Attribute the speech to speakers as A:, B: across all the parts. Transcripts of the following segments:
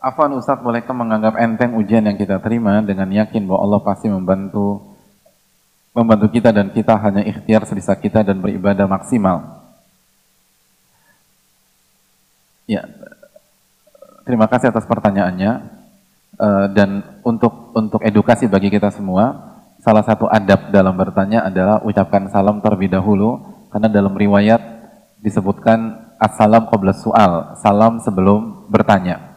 A: Afwan Ustadz, bolehkah menganggap enteng ujian yang kita terima dengan yakin bahwa Allah pasti membantu kita dan kita hanya ikhtiar sebisa kita dan beribadah maksimal? Ya, terima kasih atas pertanyaannya. Dan untuk edukasi bagi kita semua, salah satu adab dalam bertanya adalah ucapkan salam terlebih dahulu, karena dalam riwayat disebutkan as-salam qabla su'al, salam sebelum bertanya.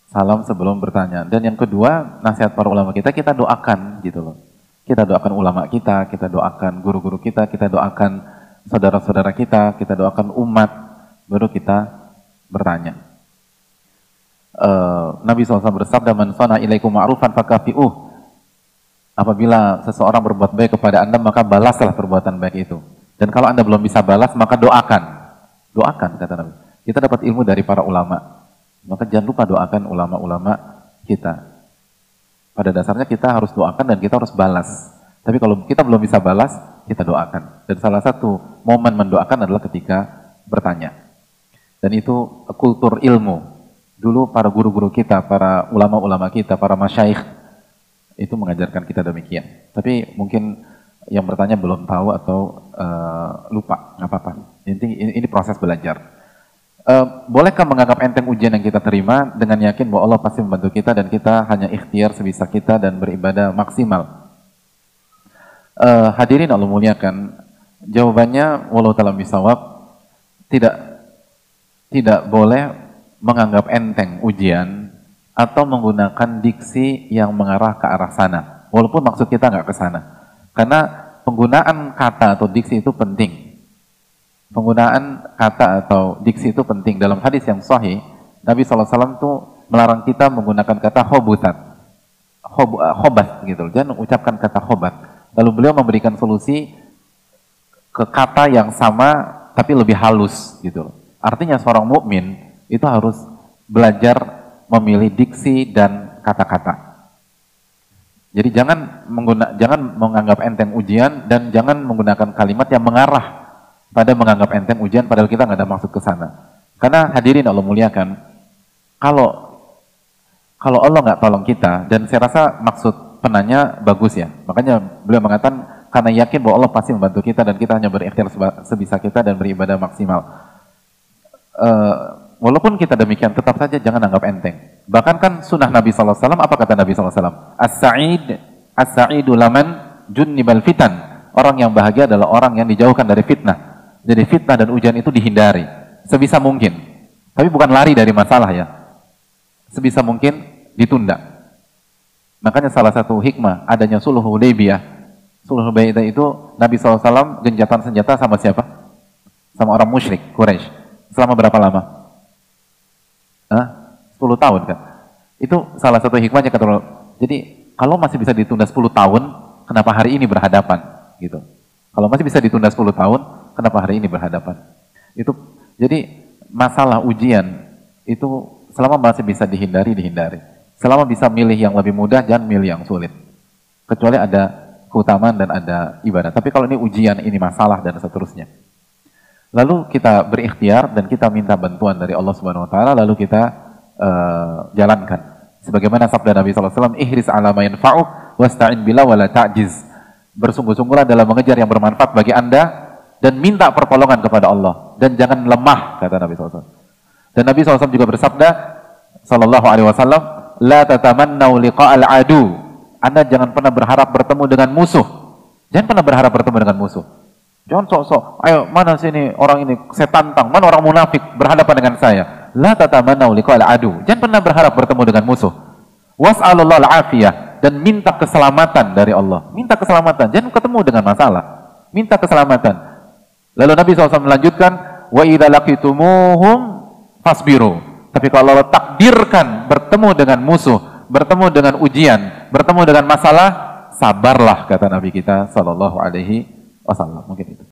A: Salam sebelum bertanya. Dan yang kedua, nasihat para ulama kita doakan gitu loh. Kita doakan ulama kita doakan guru-guru kita doakan saudara-saudara kita doakan umat, baru kita bertanya. Nabi SAW bersabda, man sana ilaikum ma'rufan fakafi'uh. Apabila seseorang berbuat baik kepada Anda, maka balaslah perbuatan baik itu. Dan kalau Anda belum bisa balas, maka doakan. Doakan, kata Nabi. Kita dapat ilmu dari para ulama. Maka jangan lupa doakan ulama-ulama kita. Pada dasarnya kita harus doakan dan kita harus balas. Tapi kalau kita belum bisa balas, kita doakan. Dan salah satu momen mendoakan adalah ketika bertanya. Dan itu kultur ilmu. Dulu para guru-guru kita, para ulama-ulama kita, para masyaikh, itu mengajarkan kita demikian. Tapi mungkin yang bertanya belum tahu atau lupa, nggak apa-apa. Ini proses belajar. Bolehkah menganggap enteng ujian yang kita terima dengan yakin bahwa Allah pasti membantu kita dan kita hanya ikhtiar sebisa kita dan beribadah maksimal? Hadirin Allah muliakan, jawabannya walau ta'ala bisawab, tidak boleh menganggap enteng ujian atau menggunakan diksi yang mengarah ke arah sana, walaupun maksud kita nggak ke sana. Karena penggunaan kata atau diksi itu penting. Penggunaan kata atau diksi itu penting. Dalam hadis yang sahih, Nabi SAW tuh melarang kita menggunakan kata khobutat, khobat gitu. Jangan ucapkan kata khobat. Lalu beliau memberikan solusi ke kata yang sama tapi lebih halus gitu. Artinya seorang mukmin itu harus belajar memilih diksi dan kata-kata. Jadi jangan menganggap enteng ujian dan jangan menggunakan kalimat yang mengarah pada menganggap enteng ujian padahal kita nggak ada maksud ke sana. Karena hadirin Allah muliakan, kalau Allah nggak tolong kita, dan saya rasa maksud penanya bagus ya, makanya beliau mengatakan karena yakin bahwa Allah pasti membantu kita dan kita hanya berikhtiar sebisa kita dan beribadah maksimal. Walaupun kita demikian, tetap saja jangan anggap enteng. Bahkan kan sunnah Nabi SAW, apa kata Nabi SAW? As-sa'idu laman junnibal fitan. Orang yang bahagia adalah orang yang dijauhkan dari fitnah. Jadi fitnah dan ujian itu dihindari sebisa mungkin. Tapi bukan lari dari masalah ya. Sebisa mungkin ditunda. Makanya salah satu hikmah adanya Sulh Hudaybiyah. Sulh Hudaybiyah itu Nabi SAW gencatan senjata sama siapa? Sama orang musyrik, Quraisy. Selama berapa lama? 10 tahun kan? Itu salah satu hikmahnya kata Allah. Jadi kalau masih bisa ditunda 10 tahun, kenapa hari ini berhadapan? Gitu. Kalau masih bisa ditunda 10 tahun, kenapa hari ini berhadapan? Itu jadi masalah ujian itu selama masih bisa dihindari. Selama bisa milih yang lebih mudah, jangan milih yang sulit. Kecuali ada keutamaan dan ada ibadah. Tapi kalau ini ujian, ini masalah dan seterusnya. Lalu kita berikhtiar dan kita minta bantuan dari Allah Subhanahu wa taala, lalu kita jalankan. Sebagaimana sabda Nabi SAW, ihris ala ma yanfa'uk wasta'in billah wala ta'jiz. Bersungguh-sungguhlah dalam mengejar yang bermanfaat bagi Anda dan minta pertolongan kepada Allah dan jangan lemah, kata Nabi SAW. Dan Nabi SAW juga bersabda sallallahu alaihi wasallam, la tatamannau liqa'al adu. Anda jangan pernah berharap bertemu dengan musuh. Jangan pernah berharap bertemu dengan musuh. Jangan sok-sok, ayo mana sini orang ini saya tantang, mana orang munafik berhadapan dengan saya. La tatamannau liqa'al adu. Jangan pernah berharap bertemu dengan musuh. Was'alullah al-afiyah, dan minta keselamatan dari Allah. Minta keselamatan, jangan ketemu dengan masalah. Minta keselamatan. Lalu Nabi SAW melanjutkan, wa idza laqitumuhum fasbiru. Tapi kalau Allah takdirkan bertemu dengan musuh, bertemu dengan ujian, bertemu dengan masalah, sabarlah, kata Nabi kita sallallahu alaihi wasallam. Mungkin itu.